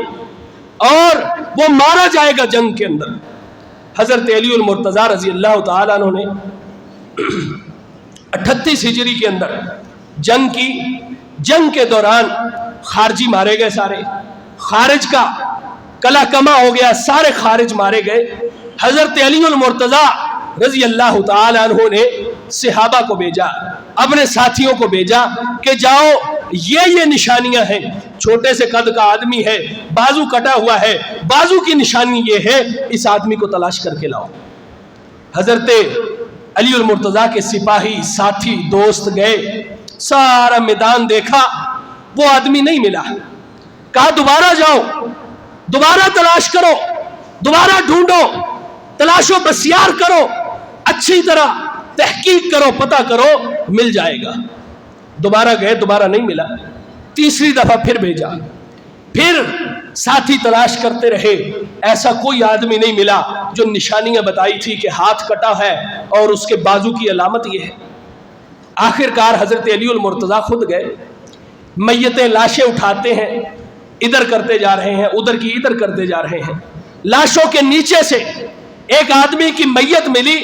S1: اور وہ مارا جائے گا جنگ کے اندر۔ حضرت علی المرتضیٰ رضی اللہ تعالیٰ عنہ نے 38 ہجری کے اندر جنگ کی۔ جنگ کے دوران خارجی مارے گئے، سارے خارج کا کلا کما ہو گیا، سارے خارج مارے گئے۔ حضرت علی المرتضیٰ رضی اللہ تعالیٰ عنہ نے صحابہ کو بھیجا، اپنے ساتھیوں کو بھیجا کہ جاؤ، یہ نشانیاں ہیں، چھوٹے سے قد کا آدمی ہے، بازو کٹا ہوا ہے، بازو کی نشانی یہ ہے، اس آدمی کو تلاش کر کے لاؤ۔ حضرت علی المرتضیٰ کے سپاہی، ساتھی، دوست گئے، سارا میدان دیکھا، وہ آدمی نہیں ملا۔ کہا دوبارہ جاؤ، دوبارہ تلاش کرو، دوبارہ ڈھونڈو، تلاش و بسیار کرو، اچھی طرح تحقیق کرو، پتہ کرو، مل جائے گا۔ دوبارہ گئے، دوبارہ نہیں ملا۔ تیسری دفعہ پھر بھیجا، پھر ساتھی تلاش کرتے رہے، ایسا کوئی آدمی نہیں ملا جو نشانیاں بتائی تھی کہ ہاتھ کٹا ہے اور اس کے بازو کی علامت یہ ہے۔ آخر کار حضرت علی المرتضیٰ خود گئے، میتیں، لاشیں اٹھاتے ہیں، ادھر کرتے جا رہے ہیں، ادھر کی ادھر کرتے جا رہے ہیں۔ لاشوں کے نیچے سے ایک آدمی کی میت ملی،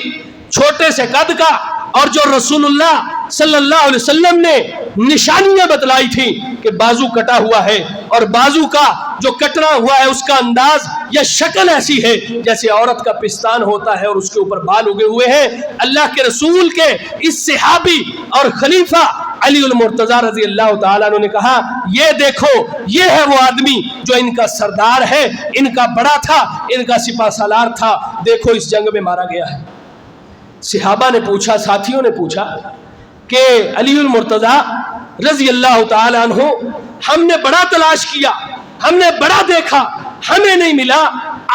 S1: چھوٹے سے قد کا، اور جو رسول اللہ صلی اللہ علیہ وسلم نے نشانیاں بتلائی تھی کہ بازو کٹا ہوا ہے، اور بازو کا جو کٹنا ہوا ہے اس کا انداز یا شکل ایسی ہے جیسے عورت کا پستان ہوتا ہے، اور اس کے اوپر بال اگے ہوئے ہیں۔ اللہ کے رسول کے اس صحابی اور خلیفہ علی المرتضیٰ رضی اللہ تعالیٰ عنہ نے کہا، یہ دیکھو، یہ ہے وہ آدمی جو ان کا سردار ہے، ان کا بڑا تھا، ان کا سپہ سالار تھا، دیکھو اس جنگ میں مارا گیا ہے۔ صحابہ نے پوچھا، ساتھیوں نے پوچھا کہ علی المرتضیٰ رضی اللہ تعالیٰ عنہ، ہم نے بڑا تلاش کیا، ہم نے بڑا دیکھا، ہمیں نہیں ملا،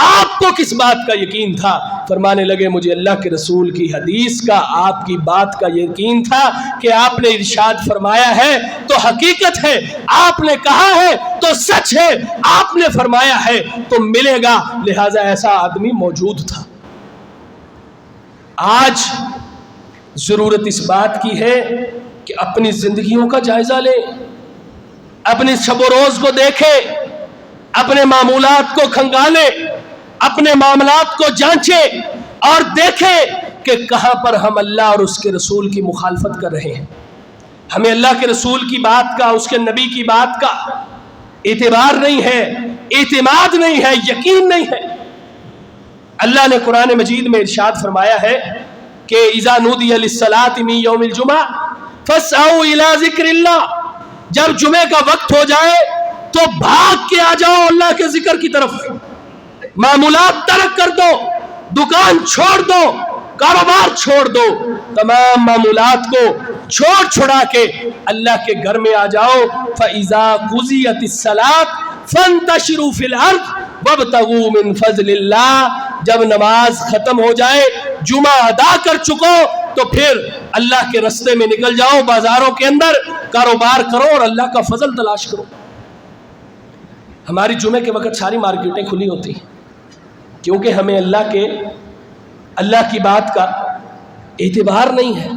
S1: آپ کو کس بات کا یقین تھا؟ فرمانے لگے، مجھے اللہ کے رسول کی حدیث کا، آپ کی بات کا یقین تھا کہ آپ نے ارشاد فرمایا ہے تو حقیقت ہے، آپ نے کہا ہے تو سچ ہے، آپ نے فرمایا ہے تو ملے گا، لہٰذا ایسا آدمی موجود تھا۔ آج ضرورت اس بات کی ہے کہ اپنی زندگیوں کا جائزہ لیں، اپنی شب و روز کو دیکھیں، اپنے معمولات کو کھنگالیں، اپنے معاملات کو جانچیں، اور دیکھیں کہ کہاں پر ہم اللہ اور اس کے رسول کی مخالفت کر رہے ہیں۔ ہمیں اللہ کے رسول کی بات کا، اس کے نبی کی بات کا اعتبار نہیں ہے، اعتماد نہیں ہے، یقین نہیں ہے۔ اللہ نے قرآن مجید میں ارشاد فرمایا ہے کہ اذا نودی للصلاۃ من یوم الجمعہ فاسعوا الی ذکر اللہ، جب جمعے کا وقت ہو جائے تو بھاگ کے آ جاؤ اللہ کے ذکر کی طرف، معمولات ترک کر دو، دکان چھوڑ دو، کاروبار چھوڑ دو، تمام معمولات کو چھوڑ چھڑا کے اللہ کے گھر میں آ جاؤ۔ فَإِذَا قُضِيَتِ الصَّلَاةُ فَانتَشِرُوا فِي الْأَرْضِ وَابْتَغُوا مِن فَضْلِ اللَّهِ، جب نماز ختم ہو جائے، جمعہ ادا کر چکو، تو پھر اللہ کے رستے میں نکل جاؤ، بازاروں کے اندر کاروبار کرو اور اللہ کا فضل تلاش کرو۔ ہماری جمعے کے وقت ساری مارکیٹیں کھلی ہوتی ہیں، کیونکہ ہمیں اللہ کی بات کا اعتبار نہیں ہے،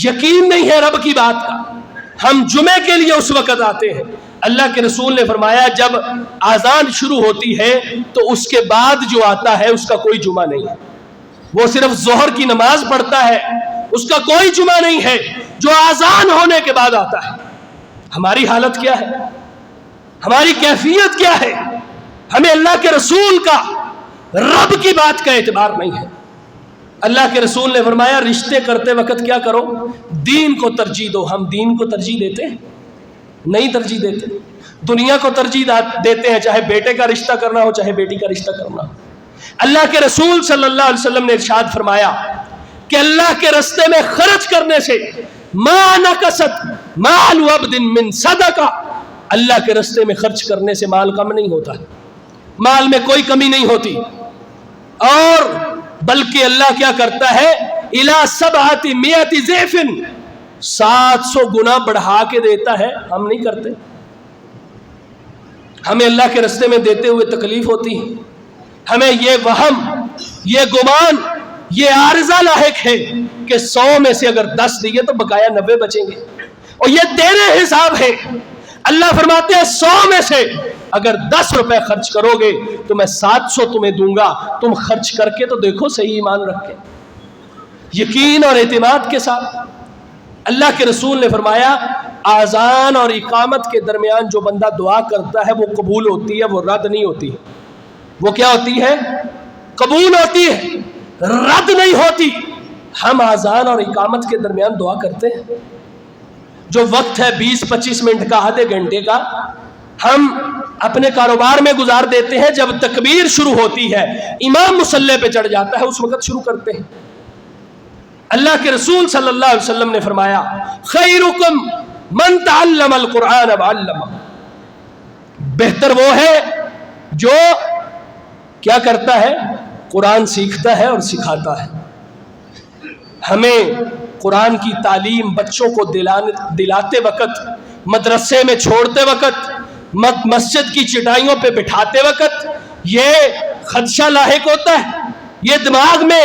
S1: یقین نہیں ہے رب کی بات کا۔ ہم جمعے کے لیے اس وقت آتے ہیں، اللہ کے رسول نے فرمایا جب اذان شروع ہوتی ہے تو اس کے بعد جو آتا ہے اس کا کوئی جمعہ نہیں ہے، وہ صرف ظہر کی نماز پڑھتا ہے، اس کا کوئی جمعہ نہیں ہے جو اذان ہونے کے بعد آتا ہے۔ ہماری حالت کیا ہے؟ ہماری کیفیت کیا ہے؟ ہمیں اللہ کے رسول کا، رب کی بات کا اعتبار نہیں ہے۔ اللہ کے رسول نے فرمایا رشتے کرتے وقت کیا کرو؟ دین کو ترجیح دو۔ ہم دین کو ترجیح دیتے ہیں؟ نہیں ترجیح دیتے، دنیا کو ترجیح دیتے ہیں، چاہے بیٹے کا رشتہ کرنا ہو، چاہے بیٹی کا رشتہ کرنا ہو۔ اللہ کے رسول صلی اللہ علیہ وسلم نے ارشاد فرمایا کہ اللہ کے رستے میں خرچ کرنے سے ما نقصت مال عبد من صدقہ، اللہ کے رستے میں خرچ کرنے سے مال کم نہیں ہوتا، مال میں کوئی کمی نہیں ہوتی، اور بلکہ اللہ کیا کرتا ہے الی 700 ضعف، 700 گنا بڑھا کے دیتا ہے۔ ہم نہیں کرتے، ہمیں اللہ کے راستے میں دیتے ہوئے تکلیف ہوتی ہے، ہمیں یہ وہم، یہ گمان، یہ عارضہ لاحق ہے کہ 100 میں سے اگر 10 دیے تو بقایا 90 بچیں گے، اور یہ تیرے حساب ہے۔ اللہ فرماتے ہیں 100 میں سے اگر 10 روپے خرچ کرو گے تو میں 700 تمہیں دوں گا، تم خرچ کر کے تو دیکھو صحیح ایمان رکھ کے، یقین اور اعتماد کے ساتھ۔ اللہ کے رسول نے فرمایا آذان اور اقامت کے درمیان جو بندہ دعا کرتا ہے وہ قبول ہوتی ہے، وہ رد نہیں ہوتی۔ وہ کیا ہوتی ہے؟ قبول ہوتی ہے، رد نہیں ہوتی۔ ہم آذان اور اقامت کے درمیان دعا کرتے ہیں، جو وقت ہے 20-25 منٹ کا، آدھے گھنٹے کا، ہم اپنے کاروبار میں گزار دیتے ہیں۔ جب تکبیر شروع ہوتی ہے، امام مصلی پہ چڑھ جاتا ہے، اس وقت شروع کرتے ہیں۔ اللہ کے رسول صلی اللہ علیہ وسلم نے فرمایا خیرکم من تعلم القرآن وعلمہ، بہتر وہ ہے جو کیا کرتا ہے؟ قرآن سیکھتا ہے اور سکھاتا ہے۔ ہمیں قرآن کی تعلیم بچوں کو دلاتے وقت، مدرسے میں چھوڑتے وقت، مسجد کی چٹائیوں پہ بٹھاتے وقت یہ خدشہ لاحق ہوتا ہے، یہ دماغ میں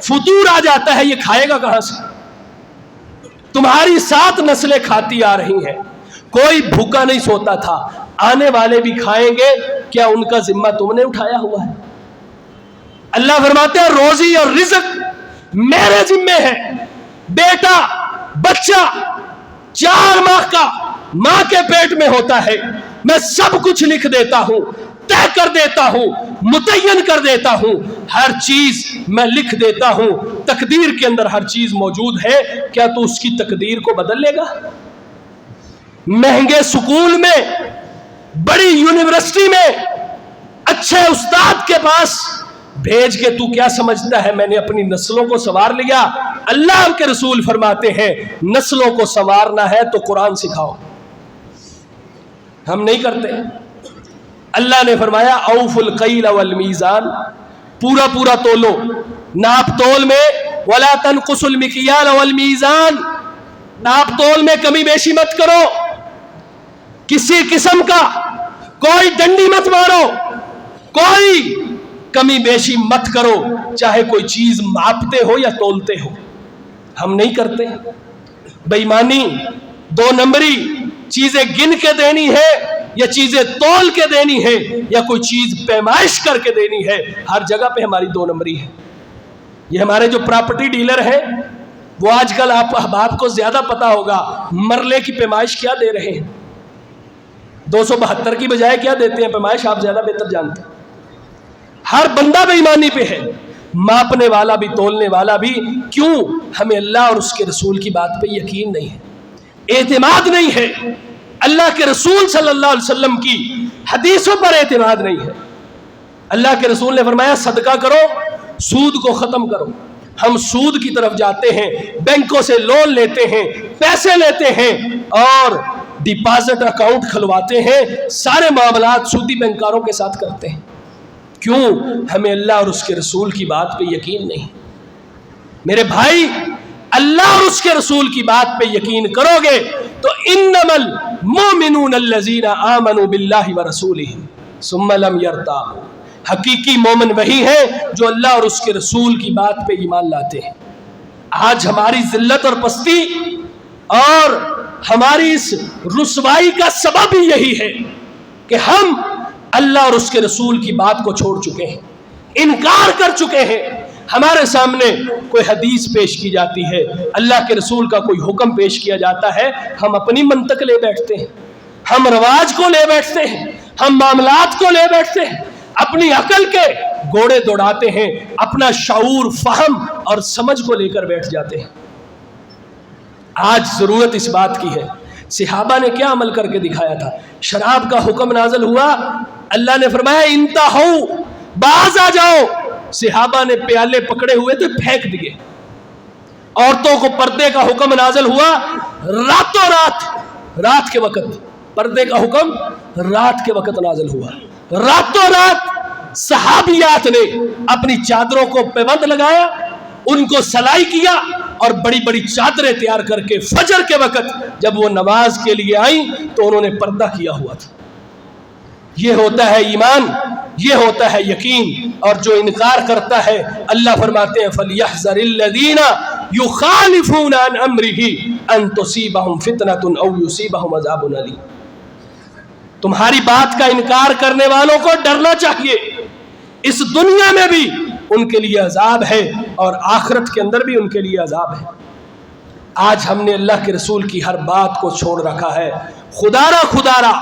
S1: فطور آ جاتا ہے، یہ کھائے گا کہاں سے؟ تمہاری 7 نسلیں کھاتی آ رہی ہیں، کوئی بھوکا نہیں سوتا تھا، آنے والے بھی کھائیں گے، کیا ان کا ذمہ تم نے اٹھایا ہوا ہے؟ اللہ فرماتے ہیں روزی اور رزق میرے ذمہ ہے۔ بیٹا، بچہ 4 ماہ کا ماں کے پیٹ میں ہوتا ہے، میں سب کچھ لکھ دیتا ہوں، طے کر دیتا ہوں، متعین کر دیتا ہوں، ہر چیز میں لکھ دیتا ہوں، تقدیر کے اندر ہر چیز موجود ہے، کیا تو اس کی تقدیر کو بدل لے گا؟ مہنگے سکول میں، بڑی یونیورسٹی میں، اچھے استاد کے پاس بھیج کے تو کیا سمجھتا ہے میں نے اپنی نسلوں کو سنوار لیا؟ اللہ کے رسول فرماتے ہیں نسلوں کو سنوارنا ہے تو قرآن سکھاؤ۔ ہم نہیں کرتے۔ اللہ نے فرمایا اوفوا الکیل والمیزان، پورا پورا تولو، ناپ تول میں ولا تنقصوا المکیال والمیزان، ناپ تول میں کمی بیشی مت کرو، کسی قسم کا کوئی ڈنڈی مت مارو، کوئی کمی بیشی مت کرو، چاہے کوئی چیز ماپتے ہو یا تولتے ہو۔ ہم نہیں کرتے۔ بے ایمانی، 2 نمبری، چیزیں گن کے دینی ہے یا چیزیں تول کے دینی ہے یا کوئی چیز پیمائش کر کے دینی ہے، ہر جگہ پہ ہماری 2 نمبری ہے۔ یہ ہمارے جو پراپرٹی ڈیلر ہیں وہ آج کل آپ کو زیادہ پتا ہوگا مرلے کی پیمائش کیا دے رہے ہیں، 272 کی بجائے کیا دیتے ہیں پیمائش، آپ زیادہ بہتر جانتے ہیں۔ ہر بندہ بے ایمانی پہ ہے، ماپنے والا بھی، تولنے والا بھی۔ کیوں؟ ہمیں اللہ اور اس کے رسول کی بات پہ یقین نہیں ہے، اعتماد نہیں ہے، اللہ کے رسول صلی اللہ علیہ وسلم کی حدیثوں پر اعتماد نہیں ہے۔ اللہ کے رسول نے فرمایا صدقہ کرو، سود کو ختم کرو۔ ہم سود کی طرف جاتے ہیں، بینکوں سے لون لیتے ہیں، پیسے لیتے ہیں اور ڈپازٹ اکاؤنٹ کھلواتے ہیں، سارے معاملات سودی بینکاروں کے ساتھ کرتے ہیں۔ کیوں؟ ہمیں اللہ اور اس کے رسول کی بات پہ یقین نہیں۔ میرے بھائی، اللہ اور اس کے رسول کی بات پہ یقین کرو گے تو انما المؤمنون الذین آمنوا باللہ ورسولہ ثم لم یرتابوا، حقیقی مومن وہی ہے جو اللہ اور اس کے رسول کی بات پہ ایمان لاتے ہیں۔ آج ہماری ذلت اور پستی اور ہماری اس رسوائی کا سبب ہی یہی ہے کہ ہم اللہ اور اس کے رسول کی بات کو چھوڑ چکے ہیں، انکار کر چکے ہیں۔ ہمارے سامنے کوئی حدیث پیش کی جاتی ہے، اللہ کے رسول کا کوئی حکم پیش کیا جاتا ہے، ہم اپنی منطق لے بیٹھتے ہیں، ہم رواج کو لے بیٹھتے ہیں، ہم معاملات کو لے بیٹھتے ہیں، اپنی عقل کے گھوڑے دوڑاتے ہیں، اپنا شعور، فہم اور سمجھ کو لے کر بیٹھ جاتے ہیں۔ آج ضرورت اس بات کی ہے، صحابہ نے کیا عمل کر کے دکھایا تھا؟ شراب کا حکم نازل ہوا، اللہ نے فرمایا انتہو، باز آ جاؤ۔ صحابہ نے پیالے پکڑے ہوئے تھے، پھینک دیے۔ عورتوں کو پردے کا حکم نازل ہوا، راتوں رات کے وقت پردے کا حکم رات کے وقت نازل ہوا، راتوں رات صحابیات نے اپنی چادروں کو پیوند لگایا، ان کو سلائی کیا اور بڑی بڑی چادریں تیار کر کے فجر کے وقت جب وہ نماز کے لیے آئیں تو انہوں نے پردہ کیا ہوا تھا۔ یہ ہوتا ہے ایمان، یہ ہوتا ہے یقین. اور جو انکار کرتا ہے اللہ فرماتے ہیں فَلْيَحْذَرِ الَّذِينَ يُخَالِفُونَ عَنْ أَمْرِهِ أَن تُصِيبَهُمْ فِتْنَةٌ أَوْ يُصِيبَهُمْ عَذَابٌ أَلِيمٌ. تمہاری بات کا انکار کرنے والوں کو ڈرنا چاہیے، اس دنیا میں بھی ان کے لیے عذاب ہے اور آخرت کے اندر بھی ان کے لیے عذاب ہے. آج ہم نے اللہ کے رسول کی ہر بات کو چھوڑ رکھا ہے. خدا را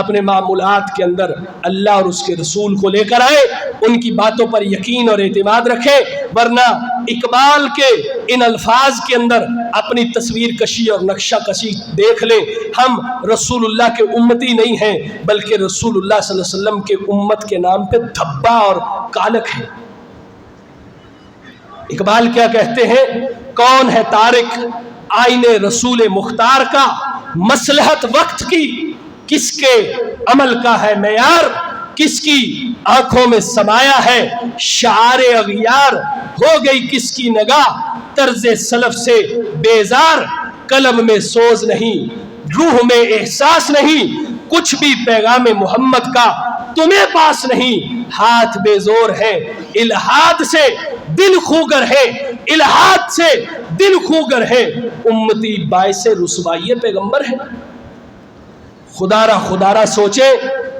S1: اپنے معمولات کے اندر اللہ اور اس کے رسول کو لے کر آئے، ان کی باتوں پر یقین اور اعتماد رکھے، ورنہ اقبال کے ان الفاظ کے اندر اپنی تصویر کشی اور نقشہ کشی دیکھ لیں. ہم رسول اللہ کے امتی نہیں ہیں، بلکہ رسول اللہ صلی اللہ علیہ وسلم کے امت کے نام پہ دھبا اور کالک ہیں. اقبال کیا کہتے ہیں؟ کون ہے تارک آئینے رسول مختار کا، مصلحت وقت کی کس کے عمل کا ہے معیار، کس کی آنکھوں میں سمایا ہے شعار اغیار، ہو گئی کس کی نگاہ طرز سلف سے بیزار، قلم میں سوز نہیں روح میں احساس نہیں، کچھ بھی پیغام محمد کا تمہیں پاس نہیں، ہاتھ بے زور ہے الہاد سے دل خوگر ہے، الہاد سے دل خوگر ہے، امتی باعث رسوائی پیغمبر ہے. خدا را سوچے،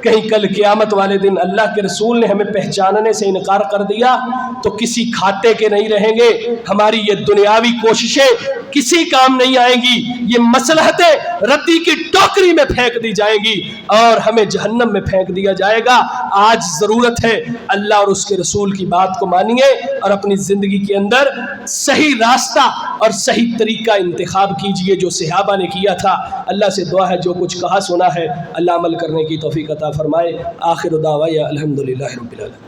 S1: کہیں کل قیامت والے دن اللہ کے رسول نے ہمیں پہچاننے سے انکار کر دیا تو کسی کھاتے کے نہیں رہیں گے. ہماری یہ دنیاوی کوششیں کسی کام نہیں آئیں گی، یہ مصلحتیں ردی کی ٹوکری میں پھینک دی جائیں گی اور ہمیں جہنم میں پھینک دیا جائے گا. آج ضرورت ہے اللہ اور اس کے رسول کی بات کو مانیے اور اپنی زندگی کے اندر صحیح راستہ اور صحیح طریقہ انتخاب کیجئے جو صحابہ نے کیا تھا. اللہ سے دعا ہے جو کچھ کہا سنا ہے اللہ عمل کرنے کی توفیق عطا فرمائے. آخر دعوایا الحمدللہ رب العالمین.